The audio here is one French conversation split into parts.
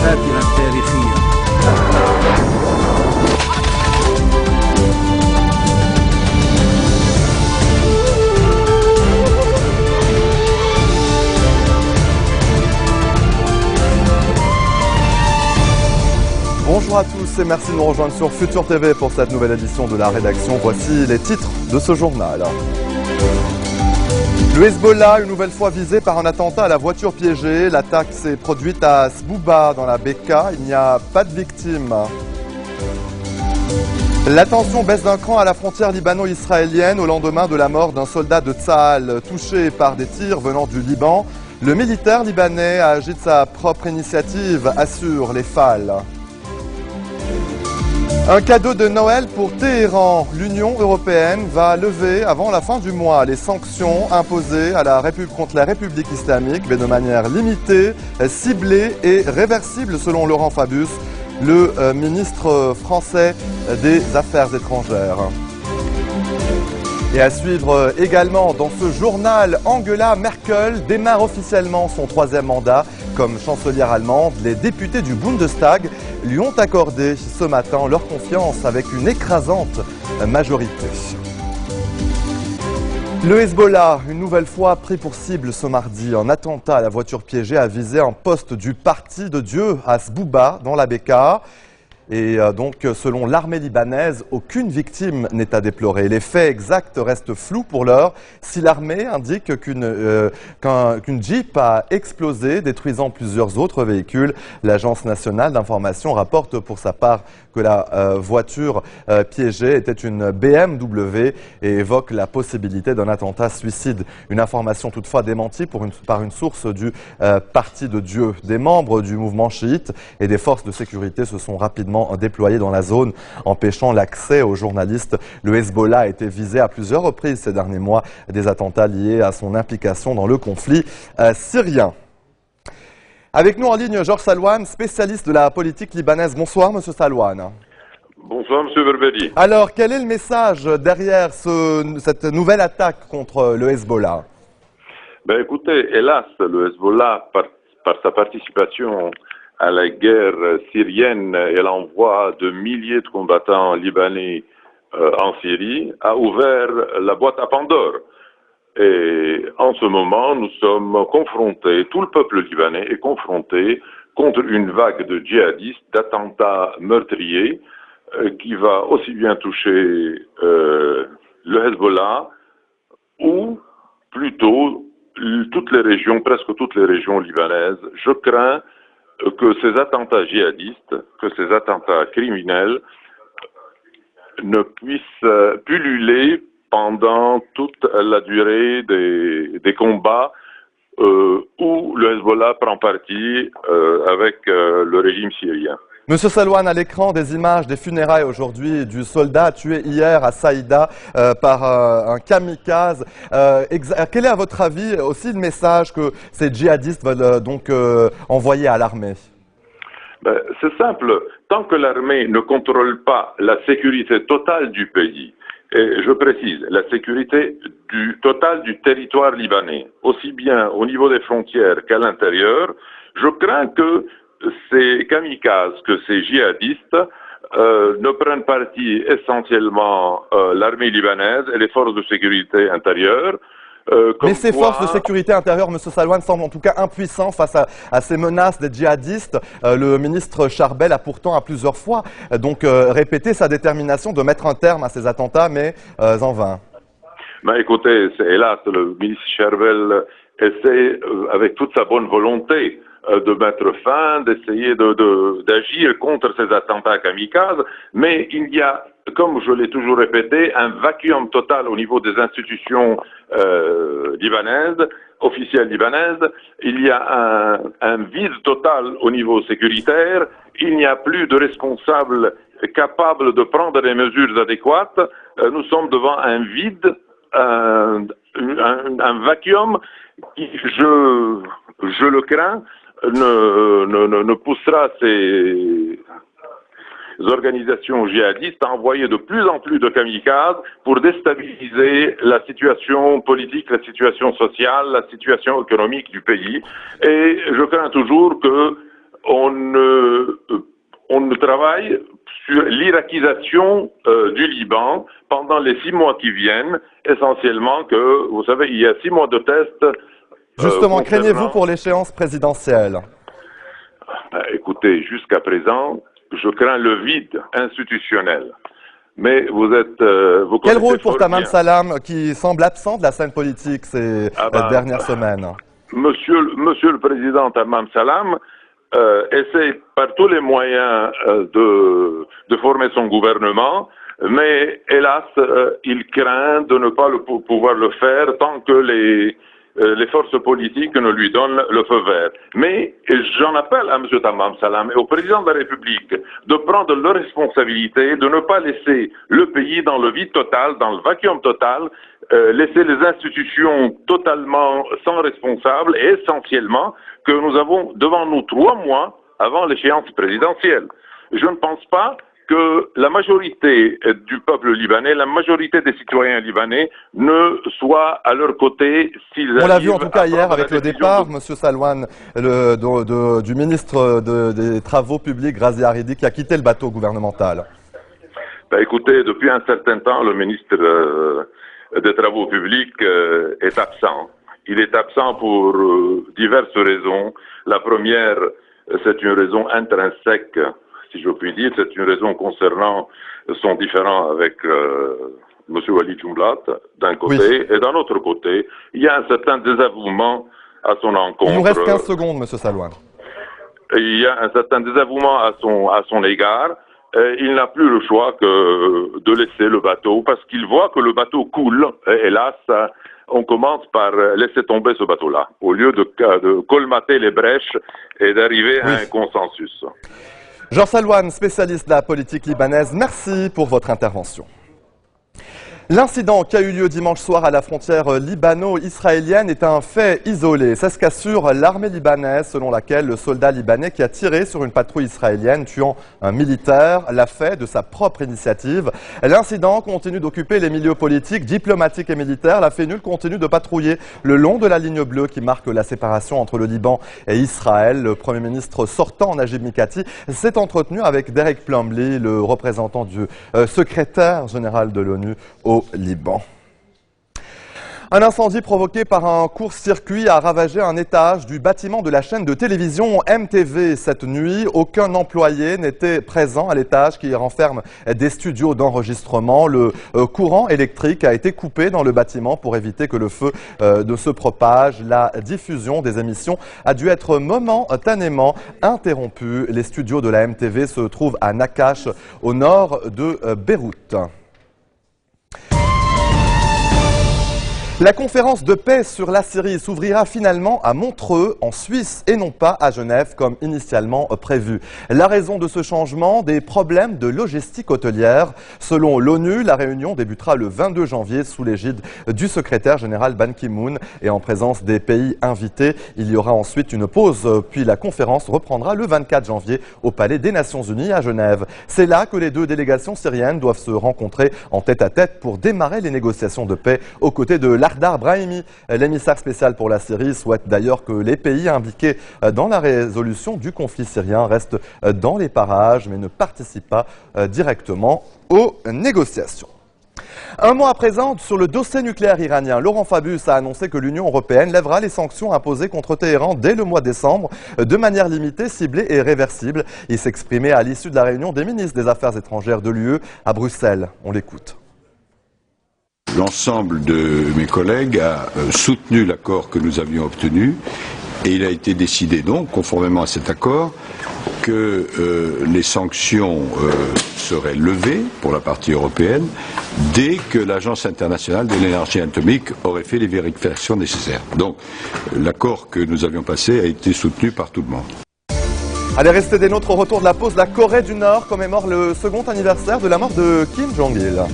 الآثرة التاريخية. Bonjour à tous et merci de nous rejoindre sur Futur TV pour cette nouvelle édition de la rédaction. Voici les titres de ce journal. Le Hezbollah, une nouvelle fois visé par un attentat à la voiture piégée. L'attaque s'est produite à Sbouba dans la Bekaa. Il n'y a pas de victimes. La tension baisse d'un cran à la frontière libano-israélienne au lendemain de la mort d'un soldat de Tsahal touché par des tirs venant du Liban. Le militaire libanais a agi de sa propre initiative, assure les FAL. Un cadeau de Noël pour Téhéran. L'Union européenne va lever avant la fin du mois les sanctions imposées à contre la République islamique, mais de manière limitée, ciblée et réversible selon Laurent Fabius, le ministre français des Affaires étrangères. Et à suivre également dans ce journal, Angela Merkel démarre officiellement son troisième mandat comme chancelière allemande. Les députés du Bundestag lui ont accordé ce matin leur confiance avec une écrasante majorité. Le Hezbollah, une nouvelle fois pris pour cible ce mardi. Un attentat à la voiture piégée a visé un poste du Parti de Dieu à Sbouba dans la Bekaa. Et donc, selon l'armée libanaise, aucune victime n'est à déplorer. Les faits exacts restent flous pour l'heure. Si l'armée indique qu'une Jeep a explosé, détruisant plusieurs autres véhicules, l'Agence nationale d'information rapporte pour sa part que la voiture piégée était une BMW et évoque la possibilité d'un attentat suicide. Une information toutefois démentie par une source du Parti de Dieu. Des membres du mouvement chiite et des forces de sécurité se sont rapidement déployés dans la zone, empêchant l'accès aux journalistes. Le Hezbollah a été visé à plusieurs reprises ces derniers mois, des attentats liés à son implication dans le conflit syrien. Avec nous en ligne, Georges Salouane, spécialiste de la politique libanaise. Bonsoir, Monsieur Salouane. Bonsoir, Monsieur Berberi. Alors, quel est le message derrière cette nouvelle attaque contre le Hezbollah? Écoutez, hélas, le Hezbollah, par sa participation à la guerre syrienne et l'envoi de milliers de combattants libanais en Syrie, a ouvert la boîte à Pandore. Et en ce moment, nous sommes confrontés, tout le peuple libanais est confronté contre une vague de djihadistes, d'attentats meurtriers, qui va aussi bien toucher le Hezbollah ou plutôt toutes les régions, presque toutes les régions libanaises. Je crains que ces attentats djihadistes, que ces attentats criminels ne puissent pulluler pendant toute la durée des combats où le Hezbollah prend parti avec le régime syrien. Monsieur Salouane, à l'écran, des images des funérailles aujourd'hui du soldat tué hier à Saïda par un kamikaze. Quel est à votre avis aussi le message que ces djihadistes veulent donc envoyer à l'armée? C'est simple. Tant que l'armée ne contrôle pas la sécurité totale du pays, et je précise, la sécurité totale du territoire libanais, aussi bien au niveau des frontières qu'à l'intérieur, je crains que ces kamikazes, que ces djihadistes ne prennent parti essentiellement l'armée libanaise et les forces de sécurité intérieure. Mais ces forces de sécurité intérieure, M. Salouane, semblent en tout cas impuissants face à ces menaces des djihadistes. Le ministre Charbel a pourtant à plusieurs fois répété sa détermination de mettre un terme à ces attentats, mais en vain. Écoutez, hélas, le ministre Charbel essaie avec toute sa bonne volonté de mettre fin, d'essayer d'agir contre ces attentats kamikazes, mais il y a, comme je l'ai toujours répété, un vacuum total au niveau des institutions libanaises, officielles libanaises. Il y a un vide total au niveau sécuritaire. Il n'y a plus de responsables capables de prendre des mesures adéquates. Nous sommes devant un vide, un vacuum qui, je le crains, ne poussera ces organisations djihadistes à envoyer de plus en plus de kamikazes pour déstabiliser la situation politique, la situation sociale, la situation économique du pays. Et je crains toujours que on ne travaille sur l'irakisation du Liban pendant les 6 mois qui viennent, essentiellement que, vous savez, il y a 6 mois de tests. Justement, craignez-vous pour l'échéance présidentielle? Écoutez, jusqu'à présent, je crains le vide institutionnel. Mais vous êtes... Quel rôle pour Tamam Salam, qui semble absent de la scène politique ces dernières semaines? Monsieur le Président Tamam Salam essaie par tous les moyens de former son gouvernement, mais hélas, il craint de ne pas pouvoir le faire tant que les forces politiques ne lui donnent le feu vert. Mais j'en appelle à M. Tamam Salam et au président de la République de prendre leurs responsabilités, de ne pas laisser le pays dans le vide total, dans le vacuum total, laisser les institutions totalement sans responsable et essentiellement que nous avons devant nous 3 mois avant l'échéance présidentielle. Je ne pense pas que la majorité du peuple libanais, la majorité des citoyens libanais ne soient à leur côté s'ils arrivent. On l'a vu en tout cas hier avec le départ, M. Salouane, du ministre des Travaux publics, Razi Hariri, qui a quitté le bateau gouvernemental. Écoutez, depuis un certain temps, le ministre des Travaux publics est absent. Il est absent pour diverses raisons. La première, c'est une raison intrinsèque, si je puis dire, c'est une raison concernant son différend avec M. Walid Jumblat, d'un côté, oui. Et d'un autre côté, il y a un certain désavouement à son encontre. Il nous reste 15 secondes, M. Salouane. Il y a un certain désavouement à son égard. Il n'a plus le choix que de laisser le bateau, parce qu'il voit que le bateau coule. Et hélas, on commence par laisser tomber ce bateau-là, au lieu de colmater les brèches et d'arriver à un consensus. Jean Salouane, spécialiste de la politique libanaise, merci pour votre intervention. L'incident qui a eu lieu dimanche soir à la frontière libano-israélienne est un fait isolé. C'est ce qu'assure l'armée libanaise, selon laquelle le soldat libanais qui a tiré sur une patrouille israélienne tuant un militaire l'a fait de sa propre initiative. L'incident continue d'occuper les milieux politiques, diplomatiques et militaires. La FENUL continue de patrouiller le long de la ligne bleue qui marque la séparation entre le Liban et Israël. Le Premier ministre sortant, Najib Mikati, s'est entretenu avec Derek Plumley, le représentant du secrétaire général de l'ONU au Liban. Un incendie provoqué par un court-circuit a ravagé un étage du bâtiment de la chaîne de télévision MTV cette nuit. Aucun employé n'était présent à l'étage qui renferme des studios d'enregistrement. Le courant électrique a été coupé dans le bâtiment pour éviter que le feu ne se propage. La diffusion des émissions a dû être momentanément interrompue. Les studios de la MTV se trouvent à Nakash, au nord de Beyrouth. La conférence de paix sur la Syrie s'ouvrira finalement à Montreux, en Suisse, et non pas à Genève, comme initialement prévu. La raison de ce changement, des problèmes de logistique hôtelière. Selon l'ONU, la réunion débutera le 22 janvier sous l'égide du secrétaire général Ban Ki-moon et en présence des pays invités. Il y aura ensuite une pause, puis la conférence reprendra le 24 janvier au Palais des Nations Unies à Genève. C'est là que les deux délégations syriennes doivent se rencontrer en tête-à-tête pour démarrer les négociations de paix aux côtés de Lardar Brahimi, l'émissaire spécial pour la Syrie, souhaite d'ailleurs que les pays impliqués dans la résolution du conflit syrien restent dans les parages mais ne participent pas directement aux négociations. Un mot à présent sur le dossier nucléaire iranien. Laurent Fabius a annoncé que l'Union européenne lèvera les sanctions imposées contre Téhéran dès le mois de décembre, de manière limitée, ciblée et réversible. Il s'exprimait à l'issue de la réunion des ministres des Affaires étrangères de l'UE à Bruxelles. On l'écoute. L'ensemble de mes collègues a soutenu l'accord que nous avions obtenu et il a été décidé donc, conformément à cet accord, que les sanctions seraient levées pour la partie européenne dès que l'Agence internationale de l'énergie atomique aurait fait les vérifications nécessaires. Donc l'accord que nous avions passé a été soutenu par tout le monde. Allez, restez des nôtres au retour de la pause. La Corée du Nord commémore le second anniversaire de la mort de Kim Jong-il.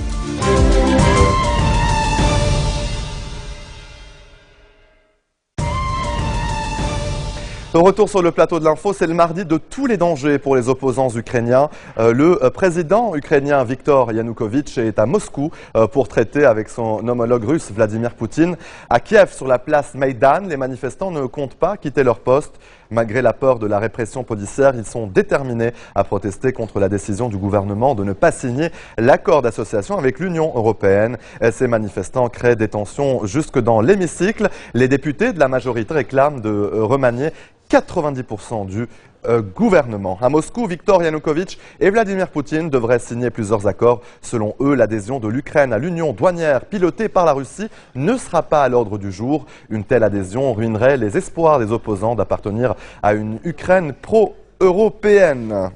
Au retour sur le plateau de l'info, c'est le mardi de tous les dangers pour les opposants ukrainiens. Le président ukrainien Viktor Yanukovych est à Moscou pour traiter avec son homologue russe Vladimir Poutine. À Kiev, sur la place Maïdan, les manifestants ne comptent pas quitter leur poste. Malgré la peur de la répression policière, ils sont déterminés à protester contre la décision du gouvernement de ne pas signer l'accord d'association avec l'Union européenne. Ces manifestants créent des tensions jusque dans l'hémicycle. Les députés de la majorité réclament de remanier 90% du gouvernement. À Moscou, Viktor Yanukovych et Vladimir Poutine devraient signer plusieurs accords. Selon eux, l'adhésion de l'Ukraine à l'Union douanière pilotée par la Russie ne sera pas à l'ordre du jour. Une telle adhésion ruinerait les espoirs des opposants d'appartenir à une Ukraine pro-européenne.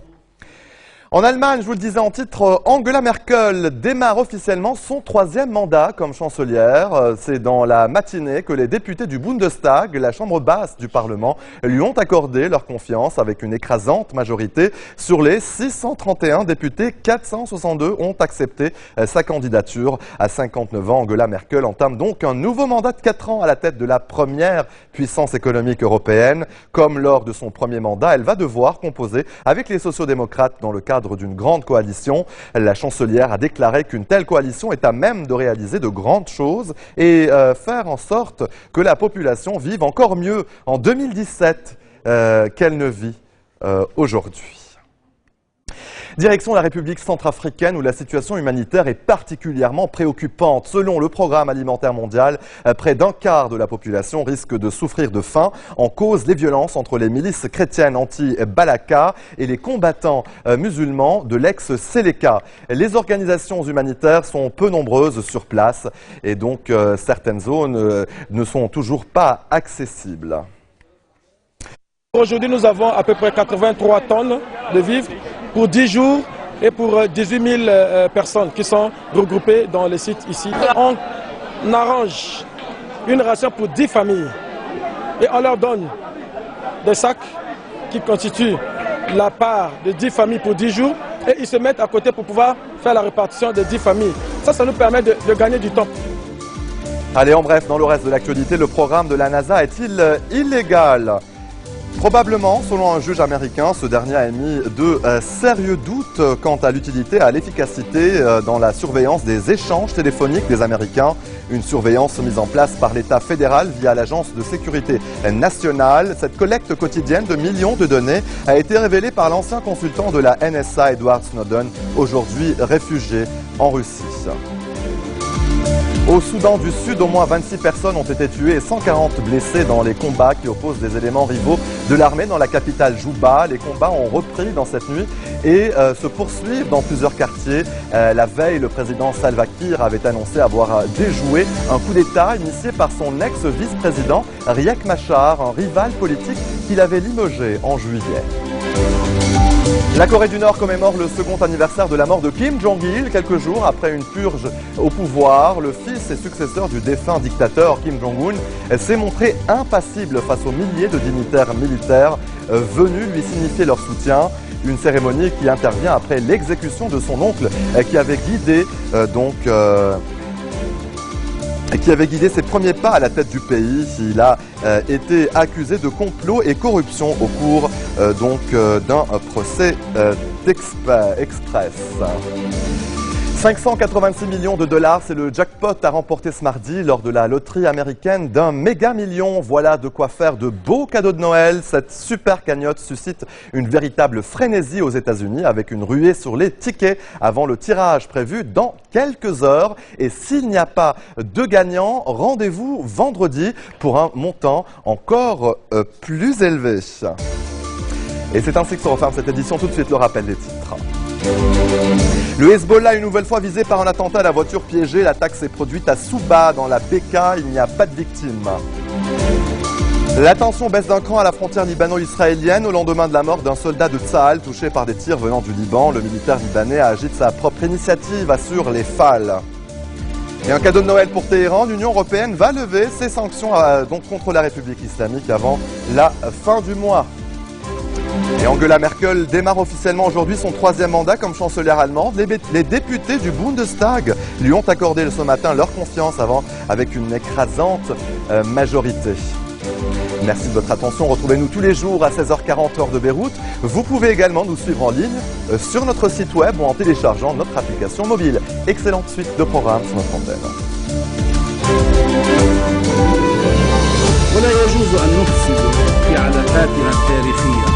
En Allemagne, je vous le disais en titre, Angela Merkel démarre officiellement son 3e mandat comme chancelière. C'est dans la matinée que les députés du Bundestag, la chambre basse du Parlement, lui ont accordé leur confiance avec une écrasante majorité. Sur les 631 députés, 462 ont accepté sa candidature. À 59 ans, Angela Merkel entame donc un nouveau mandat de 4 ans à la tête de la première puissance économique européenne. Comme lors de son premier mandat, elle va devoir composer avec les sociodémocrates dans le cadre d'une grande coalition. La chancelière a déclaré qu'une telle coalition est à même de réaliser de grandes choses et faire en sorte que la population vive encore mieux en 2017 qu'elle ne vit aujourd'hui. Direction la République centrafricaine où la situation humanitaire est particulièrement préoccupante. Selon le Programme alimentaire mondial, près d'un quart de la population risque de souffrir de faim. En cause, les violences entre les milices chrétiennes anti-Balaka et les combattants musulmans de l'ex-Seleka. Les organisations humanitaires sont peu nombreuses sur place et donc certaines zones ne sont toujours pas accessibles. Aujourd'hui, nous avons à peu près 83 tonnes de vivres pour 10 jours et pour 18 000 personnes qui sont regroupées dans les sites ici. On arrange une ration pour 10 familles et on leur donne des sacs qui constituent la part de 10 familles pour 10 jours et ils se mettent à côté pour pouvoir faire la répartition des 10 familles. Ça nous permet de gagner du temps. Allez, en bref, dans le reste de l'actualité, le programme de la NASA est-il illégal ? Probablement, selon un juge américain, ce dernier a émis de sérieux doutes quant à l'utilité et à l'efficacité dans la surveillance des échanges téléphoniques des Américains. Une surveillance mise en place par l'État fédéral via l'Agence de sécurité nationale. Cette collecte quotidienne de millions de données a été révélée par l'ancien consultant de la NSA, Edward Snowden, aujourd'hui réfugié en Russie. Au Soudan du Sud, au moins 26 personnes ont été tuées et 140 blessées dans les combats qui opposent des éléments rivaux de l'armée dans la capitale Juba. Les combats ont repris dans cette nuit et se poursuivent dans plusieurs quartiers. La veille, le président Salva Kiir avait annoncé avoir déjoué un coup d'État initié par son ex-vice-président Riek Machar, un rival politique qu'il avait limogé en juillet. La Corée du Nord commémore le second anniversaire de la mort de Kim Jong-il. Quelques jours après une purge au pouvoir, le fils et successeur du défunt dictateur Kim Jong-un s'est montré impassible face aux milliers de dignitaires militaires venus lui signifier leur soutien. Une cérémonie qui intervient après l'exécution de son oncle qui avait guidé ses premiers pas à la tête du pays. Il a été accusé de complot et corruption au cours d'un procès express. 586 millions de dollars, c'est le jackpot à remporter ce mardi lors de la loterie américaine d'un méga million. Voilà de quoi faire de beaux cadeaux de Noël. Cette super cagnotte suscite une véritable frénésie aux États-Unis avec une ruée sur les tickets avant le tirage prévu dans quelques heures. Et s'il n'y a pas de gagnant, rendez-vous vendredi pour un montant encore plus élevé. Et c'est ainsi que se referme cette édition. Tout de suite, le rappel des titres. Le Hezbollah une nouvelle fois visé par un attentat à la voiture piégée. L'attaque s'est produite à Souba, dans la Beka. Il n'y a pas de victimes. La tension baisse d'un cran à la frontière libano-israélienne au lendemain de la mort d'un soldat de Tsahal touché par des tirs venant du Liban. Le militaire libanais a agi de sa propre initiative, assure les FAL. Et un cadeau de Noël pour Téhéran, l'Union européenne va lever ses sanctions contre la République islamique avant la fin du mois. Et Angela Merkel démarre officiellement aujourd'hui son 3e mandat comme chancelière allemande. Les députés du Bundestag lui ont accordé ce matin leur confiance avec une écrasante majorité. Merci de votre attention. Retrouvez-nous tous les jours à 16h40 heure de Beyrouth. Vous pouvez également nous suivre en ligne sur notre site web ou en téléchargeant notre application mobile. Excellente suite de programmes sur notre antenne. ولا يجوز أن نفسد في علاقاتنا التاريخية